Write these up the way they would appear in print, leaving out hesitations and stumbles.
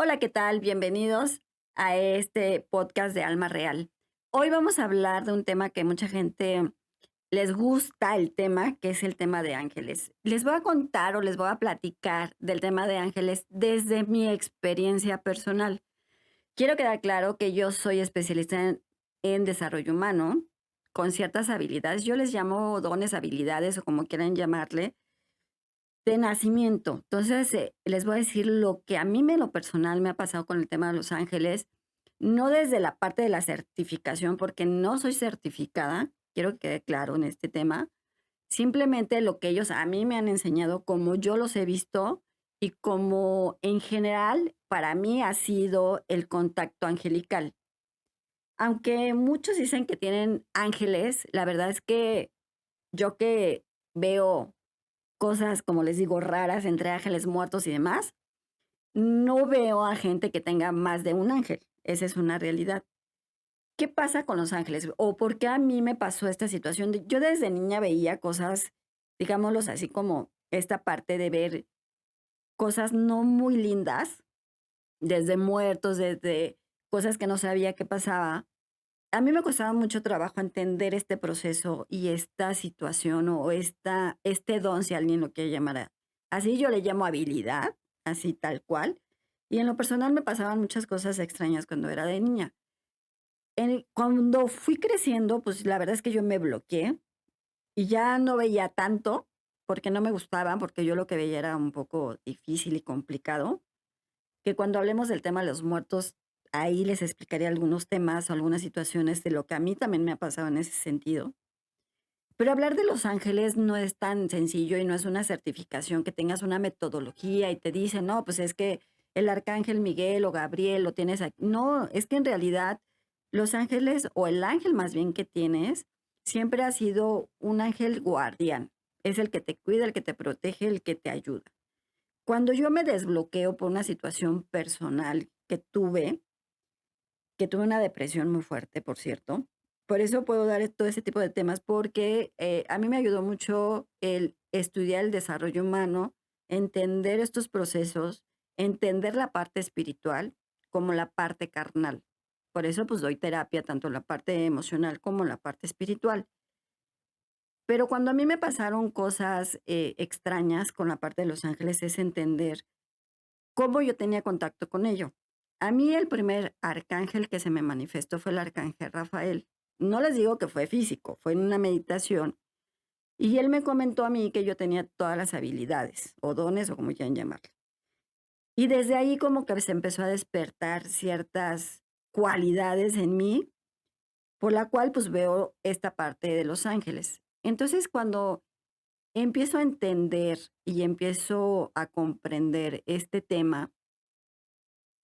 Hola, ¿qué tal? Bienvenidos a este podcast de Alma Real. Hoy vamos a hablar de un tema que mucha gente les gusta el tema, que es el tema de ángeles. Les voy a contar o les voy a platicar del tema de ángeles desde mi experiencia personal. Quiero quedar claro que yo soy especialista en desarrollo humano con ciertas habilidades. Yo les llamo dones, habilidades o como quieran llamarle, de nacimiento. Entonces, les voy a decir lo que a mí en lo personal me ha pasado con el tema de los ángeles, no desde la parte de la certificación, porque no soy certificada, quiero que quede claro en este tema. Simplemente lo que ellos a mí me han enseñado, como yo los he visto y como en general para mí ha sido el contacto angelical. Aunque muchos dicen que tienen ángeles, la verdad es que yo que veo cosas, como les digo, raras entre ángeles muertos y demás, no veo a gente que tenga más de un ángel. Esa es una realidad. ¿Qué pasa con los ángeles? ¿O por qué a mí me pasó esta situación? Yo desde niña veía cosas, digámoslos así, como esta parte de ver cosas no muy lindas, desde muertos, desde cosas que no sabía qué pasaba. A mí me costaba mucho trabajo entender este proceso y esta situación o este don, si alguien lo quiere llamar así, yo le llamo habilidad, así tal cual. Y en lo personal me pasaban muchas cosas extrañas cuando era de niña. Cuando fui creciendo, pues la verdad es que yo me bloqueé y ya no veía tanto porque no me gustaban, porque yo lo que veía era un poco difícil y complicado, que cuando hablemos del tema de los muertos, ahí les explicaré algunos temas o algunas situaciones de lo que a mí también me ha pasado en ese sentido. Pero hablar de los ángeles no es tan sencillo y no es una certificación que tengas una metodología y te dicen, no, pues es que el arcángel Miguel o Gabriel lo tienes aquí. No, es que en realidad los ángeles o el ángel más bien que tienes siempre ha sido un ángel guardián. Es el que te cuida, el que te protege, el que te ayuda. Cuando yo me desbloqueo por una situación personal que tuve una depresión muy fuerte, por cierto. Por eso puedo dar todo ese tipo de temas, porque a mí me ayudó mucho el estudiar el desarrollo humano, entender estos procesos, entender la parte espiritual como la parte carnal. Por eso pues doy terapia, tanto la parte emocional como la parte espiritual. Pero cuando a mí me pasaron cosas extrañas con la parte de los ángeles es entender cómo yo tenía contacto con ello. A mí el primer arcángel que se me manifestó fue el arcángel Rafael. No les digo que fue físico, fue en una meditación. Y él me comentó a mí que yo tenía todas las habilidades, o dones, o como quieran llamarlo. Y desde ahí como que se empezó a despertar ciertas cualidades en mí, por la cual pues veo esta parte de los ángeles. Entonces cuando empiezo a entender y empiezo a comprender este tema,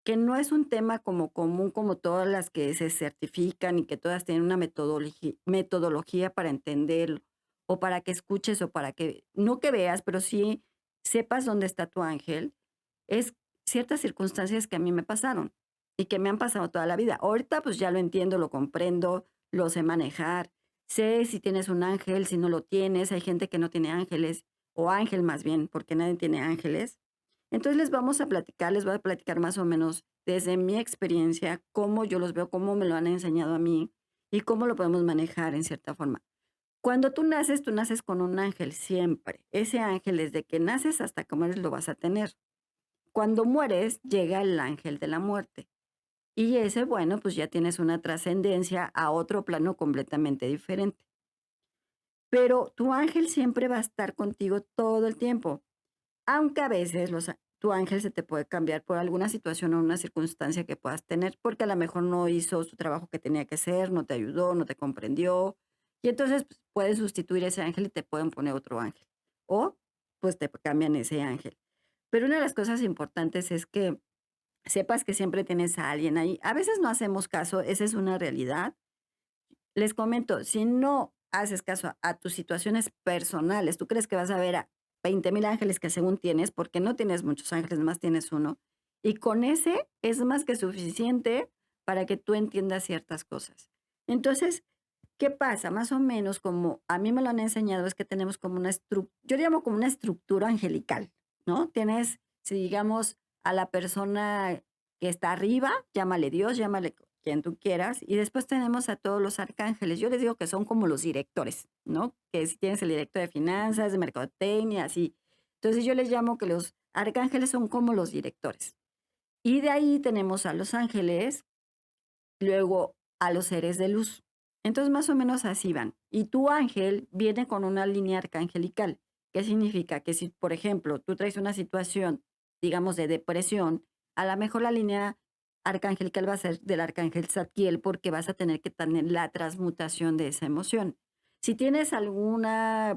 que no es un tema como común, como todas las que se certifican y que todas tienen una metodología para entenderlo, o para que escuches, o para que, no que veas, pero sí sepas dónde está tu ángel. Es ciertas circunstancias que a mí me pasaron y que me han pasado toda la vida. Ahorita pues ya lo entiendo, lo comprendo, lo sé manejar, sé si tienes un ángel, si no lo tienes. Hay gente que no tiene ángeles, o ángel más bien, porque nadie tiene ángeles. Entonces les voy a platicar más o menos desde mi experiencia, cómo yo los veo, cómo me lo han enseñado a mí y cómo lo podemos manejar en cierta forma. Cuando tú naces con un ángel siempre. Ese ángel desde que naces hasta que mueres lo vas a tener. Cuando mueres llega el ángel de la muerte. Y ese, bueno, pues ya tienes una trascendencia a otro plano completamente diferente. Pero tu ángel siempre va a estar contigo todo el tiempo. Aunque a veces tu ángel se te puede cambiar por alguna situación o una circunstancia que puedas tener, porque a lo mejor no hizo su trabajo que tenía que hacer, no te ayudó, no te comprendió. Y entonces pues, puedes sustituir ese ángel y te pueden poner otro ángel. O pues te cambian ese ángel. Pero una de las cosas importantes es que sepas que siempre tienes a alguien ahí. A veces no hacemos caso, esa es una realidad. Les comento, si no haces caso a tus situaciones personales, tú crees que vas a ver a 20,000 ángeles que según tienes, porque no tienes muchos ángeles, más tienes uno, y con ese es más que suficiente para que tú entiendas ciertas cosas. Entonces, ¿qué pasa? Más o menos como a mí me lo han enseñado, es que tenemos como una yo llamo como una estructura angelical, ¿no? Tienes, si digamos, a la persona. que está arriba, llámale Dios, llámale quien tú quieras, y después tenemos a todos los arcángeles. Yo les digo que son como los directores, ¿no? Que si tienes el director de finanzas, de mercadotecnia, así. Entonces yo les llamo que los arcángeles son como los directores. Y de ahí tenemos a los ángeles, luego a los seres de luz. Entonces, más o menos así van. Y tu ángel viene con una línea arcangelical. ¿Qué significa? Que si, por ejemplo, tú traes una situación, digamos, de depresión, a lo mejor la línea arcangelical va a ser del arcángel Zadkiel porque vas a tener que tener la transmutación de esa emoción. Si tienes algún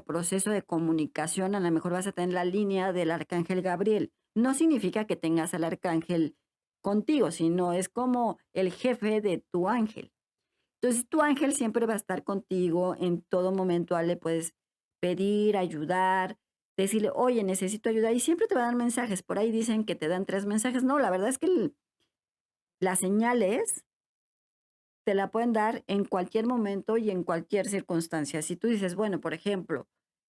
proceso de comunicación, a lo mejor vas a tener la línea del arcángel Gabriel. No significa que tengas al arcángel contigo, sino es como el jefe de tu ángel. Entonces, tu ángel siempre va a estar contigo en todo momento. Le puedes pedir, ayudar, decirle, oye, necesito ayuda, y siempre te va a dar mensajes. Por ahí dicen que te dan 3 mensajes. No, la verdad es que las señales te la pueden dar en cualquier momento y en cualquier circunstancia. Si tú dices, bueno, por ejemplo,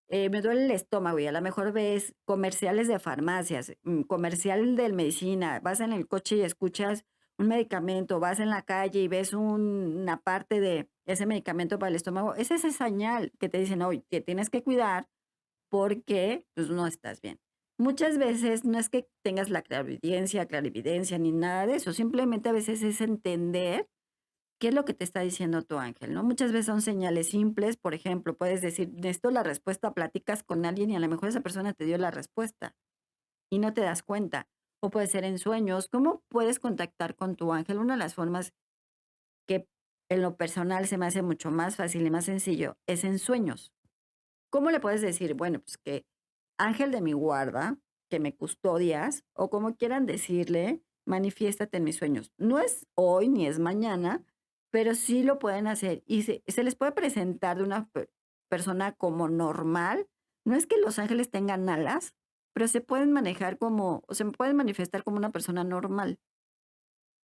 me duele el estómago y a lo mejor ves comerciales de farmacias, comercial de medicina, vas en el coche y escuchas un medicamento, vas en la calle y ves una parte de ese medicamento para el estómago, es esa señal que te dicen, oye, que tienes que cuidar porque pues, no estás bien. Muchas veces no es que tengas la clarividencia ni nada de eso, simplemente a veces es entender qué es lo que te está diciendo tu ángel, ¿no? Muchas veces son señales simples, por ejemplo, puedes decir, necesito la respuesta, platicas con alguien y a lo mejor esa persona te dio la respuesta y no te das cuenta. O puede ser en sueños. ¿Cómo puedes contactar con tu ángel? Una de las formas que en lo personal se me hace mucho más fácil y más sencillo es en sueños. ¿Cómo le puedes decir? Bueno, pues que ángel de mi guarda, que me custodias, o como quieran decirle, manifiéstate en mis sueños. No es hoy ni es mañana, pero sí lo pueden hacer y se les puede presentar de una persona como normal. No es que los ángeles tengan alas, pero se pueden manejar como, o se pueden manifestar como una persona normal.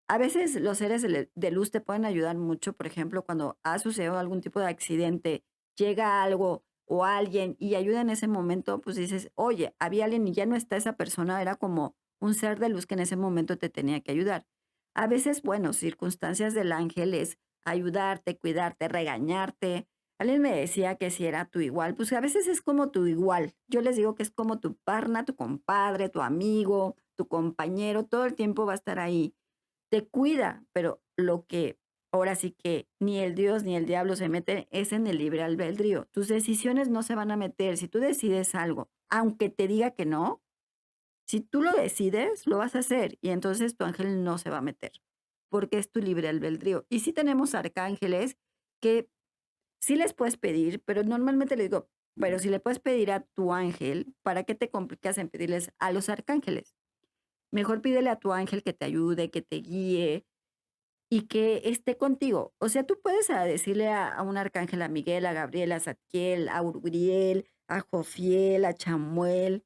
A veces los seres de luz te pueden ayudar mucho, por ejemplo, cuando ha sucedido algún tipo de accidente, llega algo o alguien y ayuda en ese momento, pues dices, oye, había alguien y ya no está esa persona, era como un ser de luz que en ese momento te tenía que ayudar. A veces, bueno, circunstancias del ángel es ayudarte, cuidarte, regañarte. Alguien me decía que si era tu igual, pues a veces es como tu igual. Yo les digo que es como tu parna, tu compadre, tu amigo, tu compañero, todo el tiempo va a estar ahí, te cuida, pero lo que ahora sí que ni el Dios ni el diablo se meten es en el libre albedrío. Tus decisiones no se van a meter. Si tú decides algo, aunque te diga que no, si tú lo decides, lo vas a hacer y entonces tu ángel no se va a meter, porque es tu libre albedrío. Y sí tenemos arcángeles que sí les puedes pedir, pero normalmente le digo, pero si le puedes pedir a tu ángel, ¿para qué te complicas en pedirles a los arcángeles? Mejor pídele a tu ángel que te ayude, que te guíe, y que esté contigo. O sea, tú puedes decirle a un arcángel, a Miguel, a Gabriel, a Zadkiel, a Uriel, a Jofiel, a Chamuel,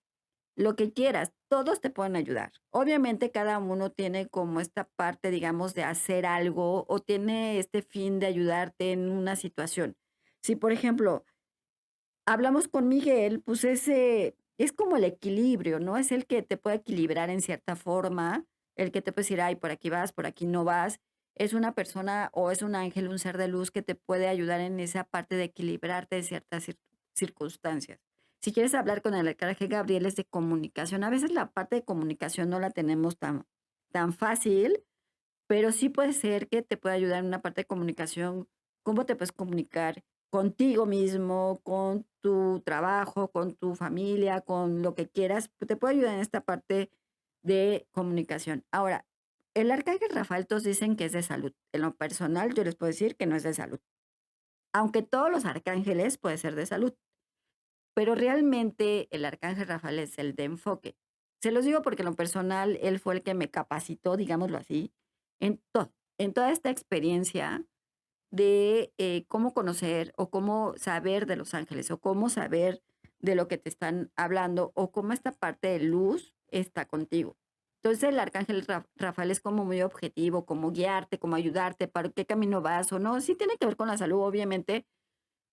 lo que quieras, todos te pueden ayudar. Obviamente cada uno tiene como esta parte, digamos, de hacer algo o tiene este fin de ayudarte en una situación. Si, por ejemplo, hablamos con Miguel, pues ese es como el equilibrio, ¿no? Es el que te puede equilibrar en cierta forma, el que te puede decir, ay, por aquí vas, por aquí no vas. Es una persona o es un ángel, un ser de luz que te puede ayudar en esa parte de equilibrarte de ciertas circunstancias. Si quieres hablar con el arcángel Gabriel es de comunicación. A veces la parte de comunicación no la tenemos tan fácil, pero sí puede ser que te pueda ayudar en una parte de comunicación, cómo te puedes comunicar contigo mismo, con tu trabajo, con tu familia, con lo que quieras, te puede ayudar en esta parte de comunicación. Ahora, el arcángel Rafael todos dicen que es de salud. En lo personal, yo les puedo decir que no es de salud. Aunque todos los arcángeles pueden ser de salud, pero realmente el arcángel Rafael es el de enfoque. Se los digo porque en lo personal él fue el que me capacitó, digámoslo así, en toda esta experiencia de cómo conocer o cómo saber de los ángeles o cómo saber de lo que te están hablando o cómo esta parte de luz está contigo. Entonces el arcángel Rafael es como muy objetivo, como guiarte, como ayudarte, para qué camino vas o no. Sí tiene que ver con la salud, obviamente,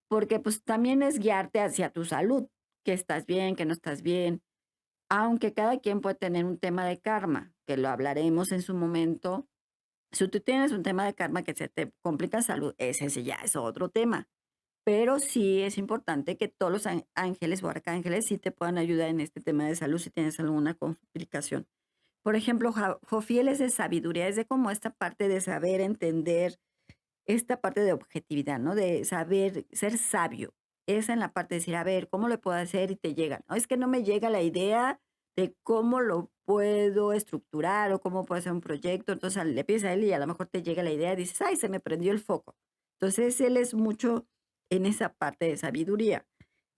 porque pues también es guiarte hacia tu salud, que estás bien, que no estás bien, aunque cada quien puede tener un tema de karma. que lo hablaremos en su momento. Si tú tienes un tema de karma que se te complica salud, ese sí ya es otro tema. Pero sí es importante que todos los ángeles o arcángeles sí te puedan ayudar en este tema de salud si tienes alguna complicación. Por ejemplo, Jofiel es de sabiduría, es de como esta parte de saber entender, esta parte de objetividad, ¿no? De saber ser sabio. Es en la parte de decir, a ver, ¿cómo lo puedo hacer? Y te llega. No, es que no me llega la idea de cómo lo puedo estructurar o cómo puedo hacer un proyecto. Entonces le pides a él y a lo mejor te llega la idea y dices, ay, se me prendió el foco. Entonces él es mucho en esa parte de sabiduría.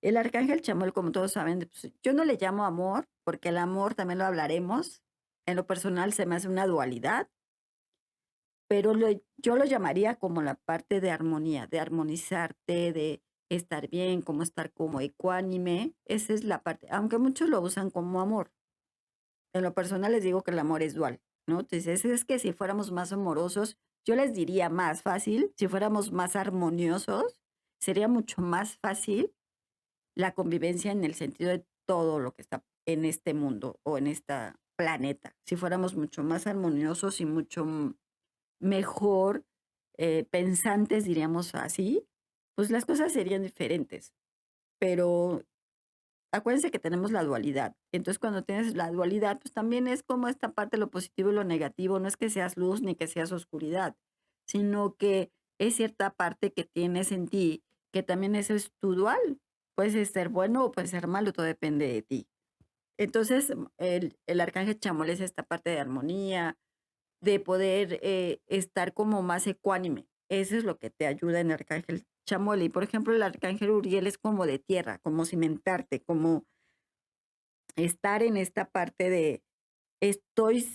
El arcángel Chamuel, como todos saben, pues, yo no le llamo amor, porque el amor también lo hablaremos. En lo personal se me hace una dualidad, pero yo lo llamaría como la parte de armonía, de armonizarte, de estar bien, como estar como ecuánime. Esa es la parte, aunque muchos lo usan como amor. En lo personal les digo que el amor es dual, ¿no? Entonces es que si fuéramos más amorosos, yo les diría más fácil, si fuéramos más armoniosos, sería mucho más fácil la convivencia en el sentido de todo lo que está en este mundo o en este planeta. Si fuéramos mucho más armoniosos y mucho mejor, pensantes, diríamos así, pues las cosas serían diferentes. Pero acuérdense que tenemos la dualidad. Entonces, cuando tienes la dualidad, pues también es como esta parte, lo positivo y lo negativo. No es que seas luz ni que seas oscuridad, sino que es cierta parte que tienes en ti, que también eso es tu dual. Puede ser bueno o puede ser malo, todo depende de ti. Entonces, el arcángel Chamuel es esta parte de armonía, de poder, estar como más ecuánime. Eso es lo que te ayuda en Arcángel Chamuel. Y, por ejemplo, el Arcángel Uriel es como de tierra, como cimentarte, como estar en esta parte de estoy,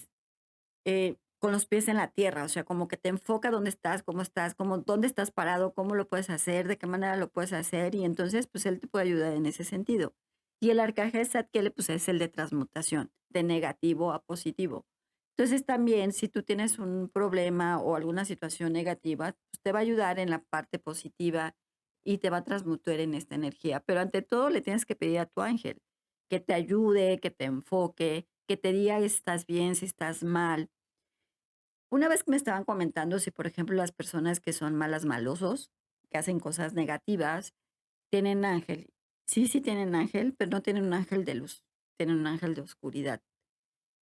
con los pies en la tierra, o sea, como que te enfoca dónde estás, como dónde estás parado, cómo lo puedes hacer, de qué manera lo puedes hacer, y entonces, pues, él te puede ayudar en ese sentido. Y el Arcángel Zadkiel, pues, es el de transmutación, de negativo a positivo. Entonces, también, si tú tienes un problema o alguna situación negativa, pues, te va a ayudar en la parte positiva y te va a transmutar en esta energía. Pero ante todo, le tienes que pedir a tu ángel que te ayude, que te enfoque, que te diga si estás bien, si estás mal. Una vez que me estaban comentando si, por ejemplo, las personas que son malas malosos, que hacen cosas negativas, tienen ángel. Sí, sí tienen ángel, pero no tienen un ángel de luz, tienen un ángel de oscuridad.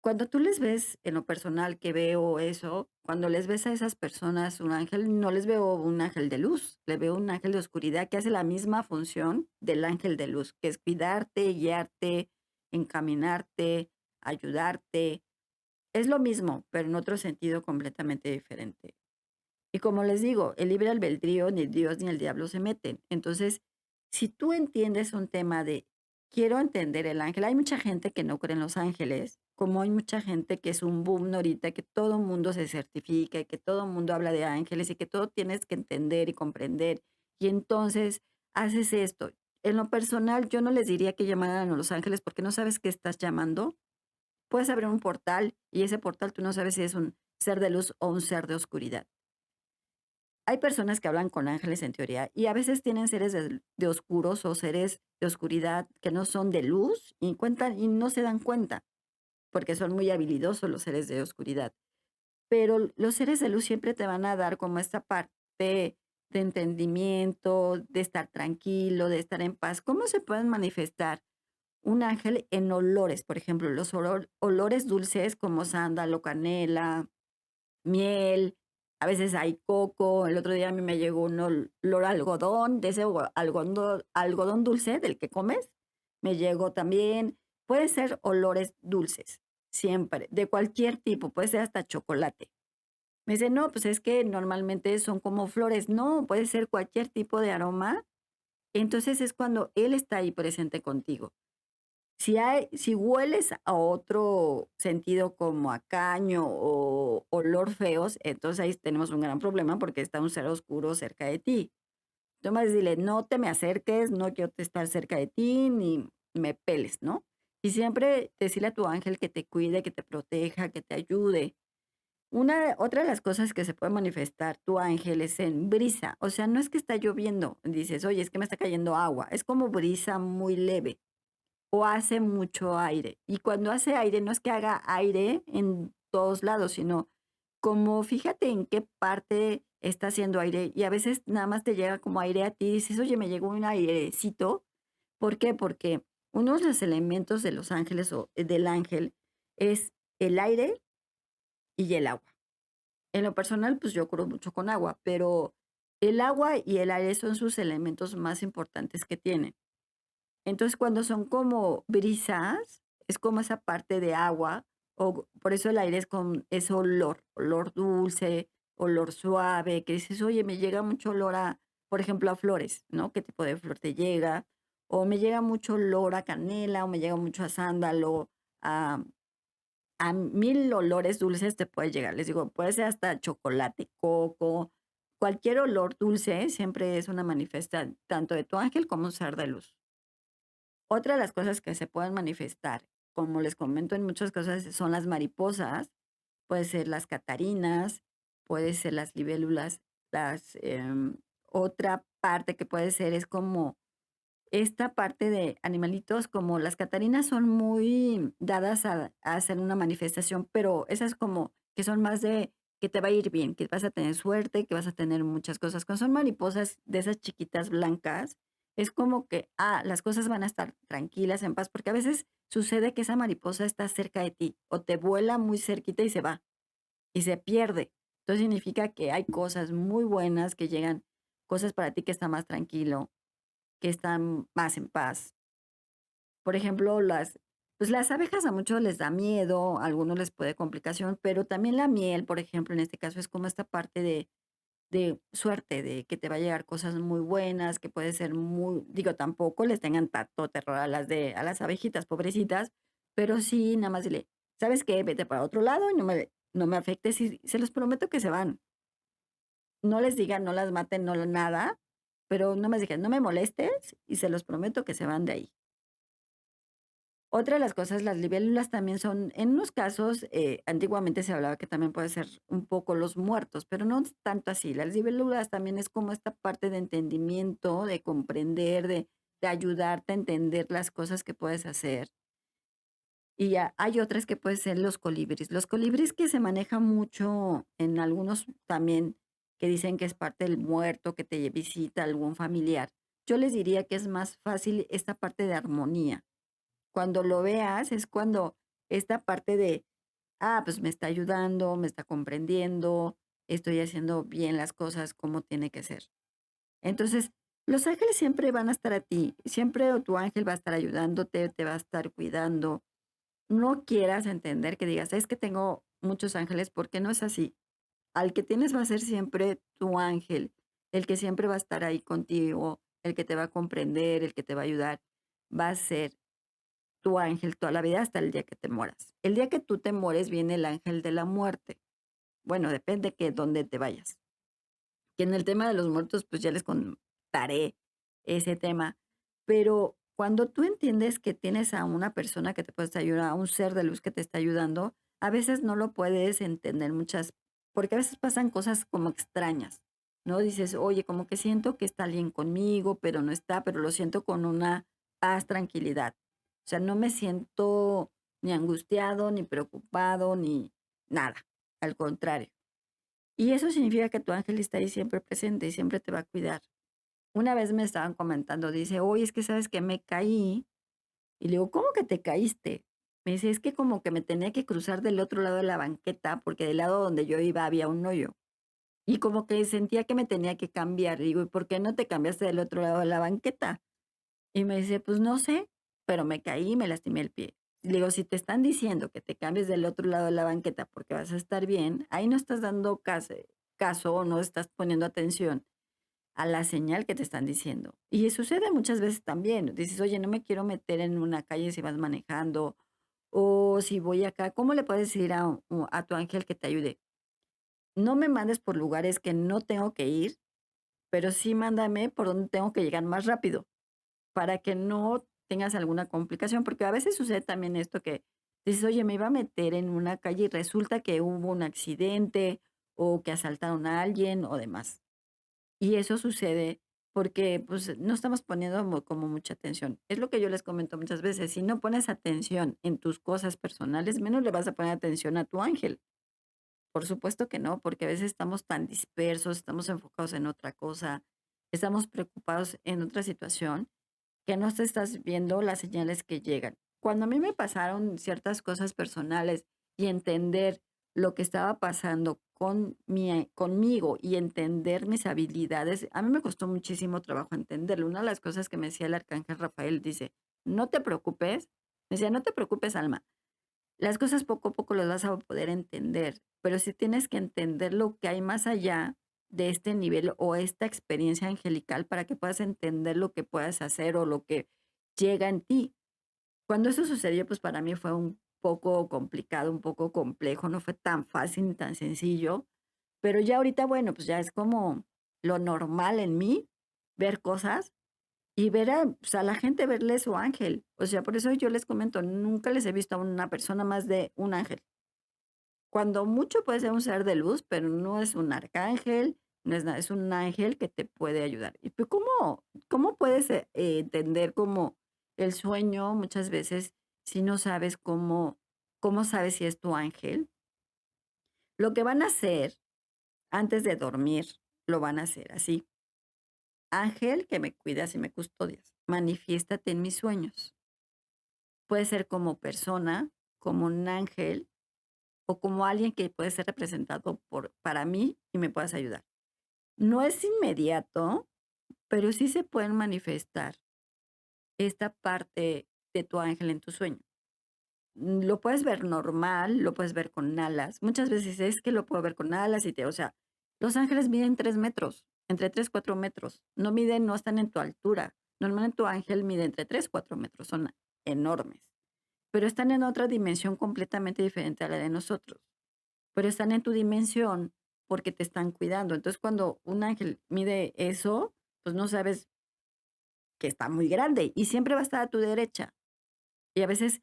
Cuando tú les ves, en lo personal que veo eso, cuando les ves a esas personas un ángel, no les veo un ángel de luz, le veo un ángel de oscuridad que hace la misma función del ángel de luz, que es cuidarte, guiarte, encaminarte, ayudarte. Es lo mismo, pero en otro sentido completamente diferente. Y como les digo, el libre albedrío, ni Dios ni el diablo se meten. Entonces, si tú entiendes un tema de quiero entender el ángel, hay mucha gente que no cree en los ángeles, como hay mucha gente que es un boom ahorita, que todo el mundo se certifica, y que todo el mundo habla de ángeles y que todo tienes que entender y comprender. Y entonces haces esto. En lo personal, yo no les diría que llamaran a los ángeles porque no sabes qué estás llamando. Puedes abrir un portal y ese portal tú no sabes si es un ser de luz o un ser de oscuridad. Hay personas que hablan con ángeles en teoría y a veces tienen seres de oscuros o seres de oscuridad que no son de luz y cuentan y no se dan cuenta porque son muy habilidosos los seres de oscuridad. Pero los seres de luz siempre te van a dar como esta parte de entendimiento, de estar tranquilo, de estar en paz. ¿Cómo se pueden manifestar un ángel en olores? Por ejemplo, los olores dulces como sándalo, canela, miel, a veces hay coco. El otro día a mí me llegó un olor a algodón, de ese algodón dulce del que comes, me llegó también. Puede ser olores dulces, siempre, de cualquier tipo, puede ser hasta chocolate. Me dice, no, pues es que normalmente son como flores. No, puede ser cualquier tipo de aroma. Entonces es cuando él está ahí presente contigo. Si hueles a otro sentido como a caño o olor feos, entonces ahí tenemos un gran problema porque está un ser oscuro cerca de ti. Tú más dile: "No te me acerques, no quiero estar cerca de ti, ni me peles", ¿no? Y siempre decirle a tu ángel que te cuide, que te proteja, que te ayude. Otra de las cosas que se puede manifestar tu ángel es en brisa, o sea, no es que está lloviendo, dices: "Oye, es que me está cayendo agua", es como brisa muy leve o hace mucho aire. Y cuando hace aire, no es que haga aire en todos lados, sino como fíjate en qué parte está haciendo aire y a veces nada más te llega como aire a ti y dices, oye, me llegó un airecito. ¿Por qué? Porque uno de los elementos de los ángeles o del ángel es el aire y el agua. En lo personal, pues yo curo mucho con agua, pero el agua y el aire son sus elementos más importantes que tienen. Entonces, cuando son como brisas, es como esa parte de agua, o por eso el aire es con ese olor, olor dulce, olor suave, que dices, oye, me llega mucho olor a, por ejemplo, a flores, ¿no? ¿Qué tipo de flor te llega? O me llega mucho olor a canela, o me llega mucho a sándalo, a, a mil olores dulces te puede llegar. Les digo, puede ser hasta chocolate, coco, cualquier olor dulce siempre es una manifesta tanto de tu ángel como un ser de luz. Otra de las cosas que se pueden manifestar, como les comento en muchas cosas, son las mariposas, puede ser las catarinas, puede ser las libélulas, otra parte que puede ser es como esta parte de animalitos, como las catarinas son muy dadas a hacer una manifestación, pero esas como que son más de que te va a ir bien, que vas a tener suerte, que vas a tener muchas cosas. Cuando son mariposas de esas chiquitas blancas, es como que, las cosas van a estar tranquilas, en paz, porque a veces sucede que esa mariposa está cerca de ti o te vuela muy cerquita y se va y se pierde. Entonces significa que hay cosas muy buenas que llegan, cosas para ti que está más tranquilo, que están más en paz. Por ejemplo, pues las abejas a muchos les da miedo, a algunos les puede complicación, pero también la miel, por ejemplo, en este caso es como esta parte de suerte, de que te va a llegar cosas muy buenas, que puede ser muy, digo, tampoco les tengan tanto terror a las abejitas, pobrecitas, pero sí, nada más dile, ¿sabes qué? Vete para otro lado y no me afectes y se los prometo que se van. No les digan, no las maten, no nada, pero no me digan, no me molestes y se los prometo que se van de ahí. Otra de las cosas, las libélulas también son, en unos casos, antiguamente se hablaba que también puede ser un poco los muertos, pero no es tanto así. Las libélulas también es como esta parte de entendimiento, de comprender, de ayudarte a entender las cosas que puedes hacer. Y ya hay otras que pueden ser los colibris. Los colibris que se manejan mucho en algunos también que dicen que es parte del muerto, que te visita algún familiar. Yo les diría que es más fácil esta parte de armonía. Cuando lo veas es cuando esta parte de, pues me está ayudando, me está comprendiendo, estoy haciendo bien las cosas como tiene que ser. Entonces, los ángeles siempre van a estar a ti, siempre tu ángel va a estar ayudándote, te va a estar cuidando. No quieras entender que digas, es que tengo muchos ángeles, porque no es así. Al que tienes va a ser siempre tu ángel, el que siempre va a estar ahí contigo, el que te va a comprender, el que te va a ayudar, va a ser tu ángel toda la vida hasta el día que te mueras. El día que tú te mueres viene el ángel de la muerte. Bueno, depende que dónde te vayas. Que en el tema de los muertos, pues ya les contaré ese tema. Pero cuando tú entiendes que tienes a una persona que te puede ayudar, a un ser de luz que te está ayudando, a veces no lo puedes entender muchas, porque a veces pasan cosas como extrañas, ¿no? Dices, oye, como que siento que está alguien conmigo, pero no está, pero lo siento con una paz, tranquilidad. O sea, no me siento ni angustiado, ni preocupado, ni nada. Al contrario. Y eso significa que tu ángel está ahí siempre presente y siempre te va a cuidar. Una vez me estaban comentando, dice, oye, es que sabes que me caí. Y le digo, ¿cómo que te caíste? Me dice, es que como que me tenía que cruzar del otro lado de la banqueta, porque del lado donde yo iba había un hoyo. Y como que sentía que me tenía que cambiar. Y digo, ¿y por qué no te cambiaste del otro lado de la banqueta? Y me dice, pues no sé, pero me caí y me lastimé el pie. Le digo, si te están diciendo que te cambies del otro lado de la banqueta porque vas a estar bien, ahí no estás dando caso o no estás poniendo atención a la señal que te están diciendo. Y sucede muchas veces también. Dices, oye, no me quiero meter en una calle si vas manejando o si voy acá. ¿Cómo le puedes decir a tu ángel que te ayude? No me mandes por lugares que no tengo que ir, pero sí mándame por donde tengo que llegar más rápido para que no tengas alguna complicación, porque a veces sucede también esto que dices, oye, me iba a meter en una calle y resulta que hubo un accidente o que asaltaron a alguien o demás. Y eso sucede porque pues no estamos poniendo como mucha atención. Es lo que yo les comento muchas veces, si no pones atención en tus cosas personales, menos le vas a poner atención a tu ángel. por supuesto que no, porque a veces estamos tan dispersos, estamos enfocados en otra cosa, estamos preocupados en otra situación, que no te estás viendo las señales que llegan. Cuando a mí me pasaron ciertas cosas personales y entender lo que estaba pasando conmigo y entender mis habilidades, a mí me costó muchísimo trabajo entenderlo. Una de las cosas que me decía el arcángel Rafael dice, no te preocupes, me decía, no te preocupes, Alma, las cosas poco a poco las vas a poder entender, pero sí tienes que entender lo que hay más allá de este nivel o esta experiencia angelical para que puedas entender lo que puedas hacer o lo que llega en ti. Cuando eso sucedió, pues para mí fue un poco complicado, un poco complejo, no fue tan fácil ni tan sencillo, pero ya ahorita, bueno, pues ya es como lo normal en mí ver cosas y ver a, pues, a la gente verle su ángel. O sea, por eso yo les comento, nunca les he visto a una persona más de un ángel. Cuando mucho puede ser un ser de luz, pero no es un arcángel, no es nada, es un ángel que te puede ayudar. ¿Y tú cómo puedes entender como el sueño muchas veces si no sabes cómo sabes si es tu ángel? Lo que van a hacer antes de dormir, lo van a hacer así. Ángel que me cuidas y me custodias, manifiéstate en mis sueños. Puede ser como persona, como un ángel o como alguien que puede ser representado para mí y me puedas ayudar. No es inmediato, pero sí se pueden manifestar esta parte de tu ángel en tu sueño. Lo puedes ver normal, lo puedes ver con alas. Muchas veces es que lo puedo ver con alas o sea, los ángeles miden 3 metros, entre 3 4 metros. No miden, no están en tu altura. Normalmente tu ángel mide entre 3 4 metros, son enormes, pero están en otra dimensión completamente diferente a la de nosotros. Pero están en tu dimensión porque te están cuidando. Entonces, cuando un ángel mide eso, pues no sabes que está muy grande y siempre va a estar a tu derecha. Y a veces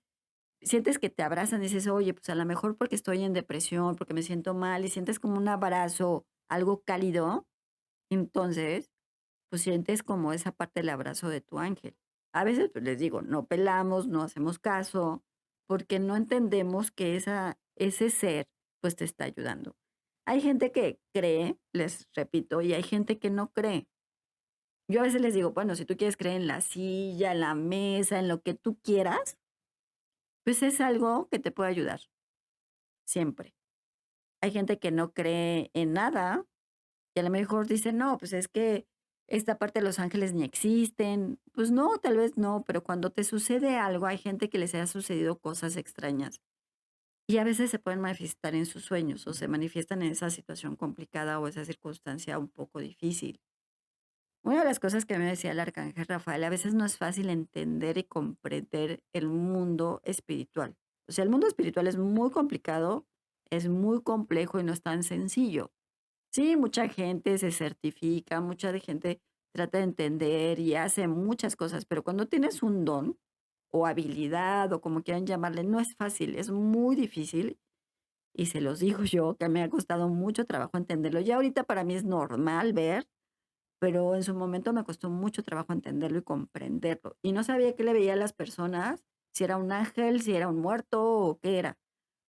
sientes que te abrazan y dices, oye, pues a lo mejor porque estoy en depresión, porque me siento mal y sientes como un abrazo, algo cálido, entonces, pues sientes como esa parte del abrazo de tu ángel. A veces, pues les digo, no pelamos, no hacemos caso, porque no entendemos que ese ser, pues te está ayudando. Hay gente que cree, les repito, y hay gente que no cree. Yo a veces les digo, bueno, si tú quieres creer en la silla, en la mesa, en lo que tú quieras, pues es algo que te puede ayudar, siempre. Hay gente que no cree en nada y a lo mejor dice, no, pues es que esta parte de los ángeles ni existen. Pues no, tal vez no, pero cuando te sucede algo, hay gente que les haya sucedido cosas extrañas y a veces se pueden manifestar en sus sueños o se manifiestan en esa situación complicada o esa circunstancia un poco difícil. Una de las cosas que me decía el arcángel Rafael, a veces no es fácil entender y comprender el mundo espiritual. O sea, el mundo espiritual es muy complicado, es muy complejo y no es tan sencillo. Sí, mucha gente se certifica, mucha gente trata de entender y hace muchas cosas, pero cuando tienes un don o habilidad o como quieran llamarle, no es fácil, es muy difícil y se los digo yo, que me ha costado mucho trabajo entenderlo. Ya ahorita para mí es normal ver, pero en su momento me costó mucho trabajo entenderlo y comprenderlo. Y no sabía qué le veía a las personas, si era un ángel, si era un muerto o qué era.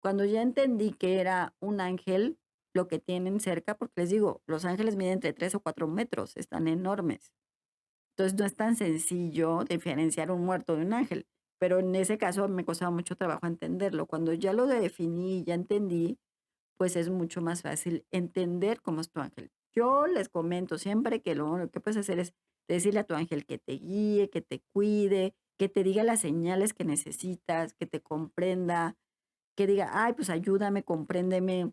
Cuando ya entendí que era un ángel, lo que tienen cerca, porque les digo, los ángeles miden entre 3 o 4 metros, están enormes. Entonces no es tan sencillo diferenciar un muerto de un ángel, pero en ese caso me costaba mucho trabajo entenderlo. Cuando ya lo definí, ya entendí, pues es mucho más fácil entender cómo es tu ángel. Yo les comento siempre que lo único que puedes hacer es decirle a tu ángel que te guíe, que te cuide, que te diga las señales que necesitas, que te comprenda, que diga, ay, pues ayúdame, compréndeme,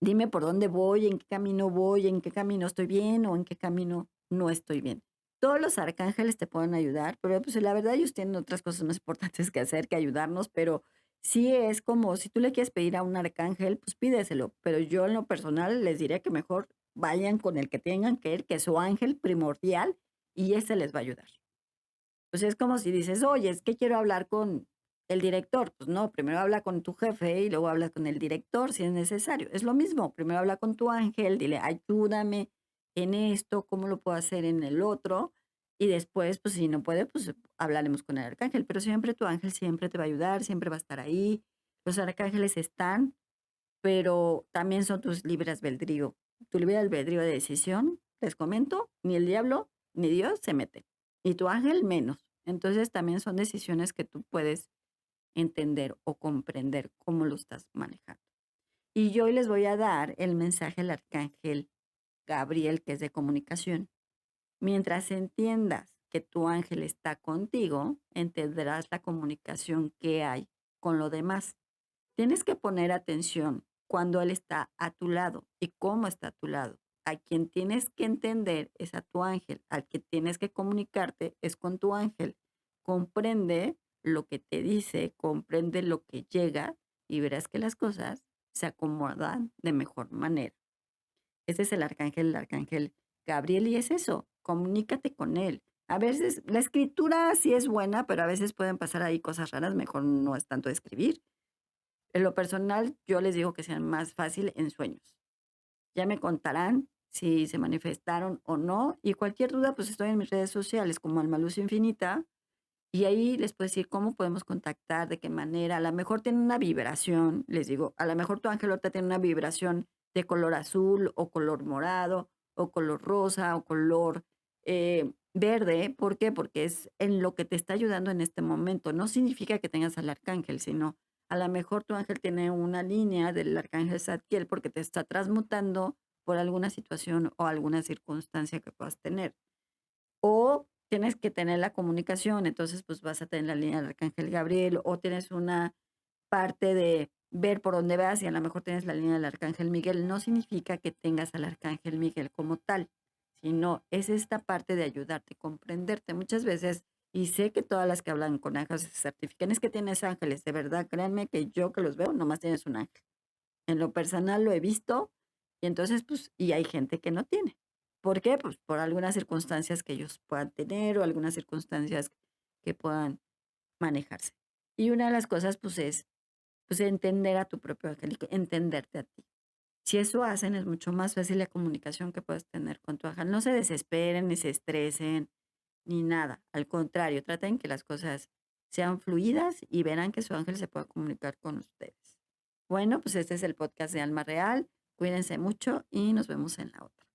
dime por dónde voy, en qué camino voy, en qué camino estoy bien o en qué camino no estoy bien. Todos los arcángeles te pueden ayudar, pero pues la verdad ellos tienen otras cosas más importantes que hacer que ayudarnos, pero sí es como si tú le quieres pedir a un arcángel, pues pídeselo, pero yo en lo personal les diría que mejor vayan con el que tengan que ir, que es su ángel primordial y ese les va a ayudar. Pues es como si dices, oye, es que quiero hablar con el director. Pues no, primero habla con tu jefe y luego hablas con el director si es necesario. Es lo mismo, primero habla con tu ángel, dile, ayúdame en esto, cómo lo puedo hacer en el otro. Y después, pues si no puede, pues hablaremos con el arcángel. Pero siempre tu ángel siempre te va a ayudar, siempre va a estar ahí. Los arcángeles están, pero también son tus libre albedrío. Tu libre albedrío de decisión, les comento, ni el diablo ni Dios se meten, y tu ángel menos. Entonces, también son decisiones que tú puedes entender o comprender cómo lo estás manejando. Y yo hoy les voy a dar el mensaje al arcángel Gabriel, que es de comunicación. Mientras entiendas que tu ángel está contigo, entenderás la comunicación que hay con lo demás. Tienes que poner atención cuando él está a tu lado y cómo está a tu lado. A quien tienes que entender es a tu ángel, al que tienes que comunicarte es con tu ángel. Comprende lo que te dice, comprende lo que llega y verás que las cosas se acomodan de mejor manera. Ese es el arcángel Gabriel, y es eso, comunícate con él. A veces la escritura sí es buena, pero a veces pueden pasar ahí cosas raras, mejor no es tanto escribir. En lo personal, yo les digo que sean más fácil en sueños. Ya me contarán si se manifestaron o no, y cualquier duda, pues estoy en mis redes sociales como Alma Luz Infinita, y ahí les puedo decir cómo podemos contactar, de qué manera. A lo mejor tiene una vibración, les digo, a lo mejor tu ángel ahorita tiene una vibración de color azul o color morado o color rosa o color verde. ¿Por qué? Porque es en lo que te está ayudando en este momento. No significa que tengas al arcángel, sino a lo mejor tu ángel tiene una línea del arcángel Zadkiel porque te está transmutando por alguna situación o alguna circunstancia que puedas tener. O tienes que tener la comunicación, entonces, pues, vas a tener la línea del arcángel Gabriel, o tienes una parte de ver por dónde vas, y a lo mejor tienes la línea del arcángel Miguel. No significa que tengas al arcángel Miguel como tal, sino es esta parte de ayudarte, comprenderte. Muchas veces, y sé que todas las que hablan con ángeles se certifican, es que tienes ángeles, de verdad, créanme que yo que los veo, nomás tienes un ángel. En lo personal lo he visto y entonces, pues, y hay gente que no tiene. ¿Por qué? Pues por algunas circunstancias que ellos puedan tener o algunas circunstancias que puedan manejarse. Y una de las cosas, pues, es, pues, entender a tu propio ángel y entenderte a ti. Si eso hacen, es mucho más fácil la comunicación que puedes tener con tu ángel. No se desesperen, ni se estresen, ni nada. Al contrario, traten que las cosas sean fluidas y verán que su ángel se pueda comunicar con ustedes. Bueno, pues este es el podcast de Alma Real. Cuídense mucho y nos vemos en la otra.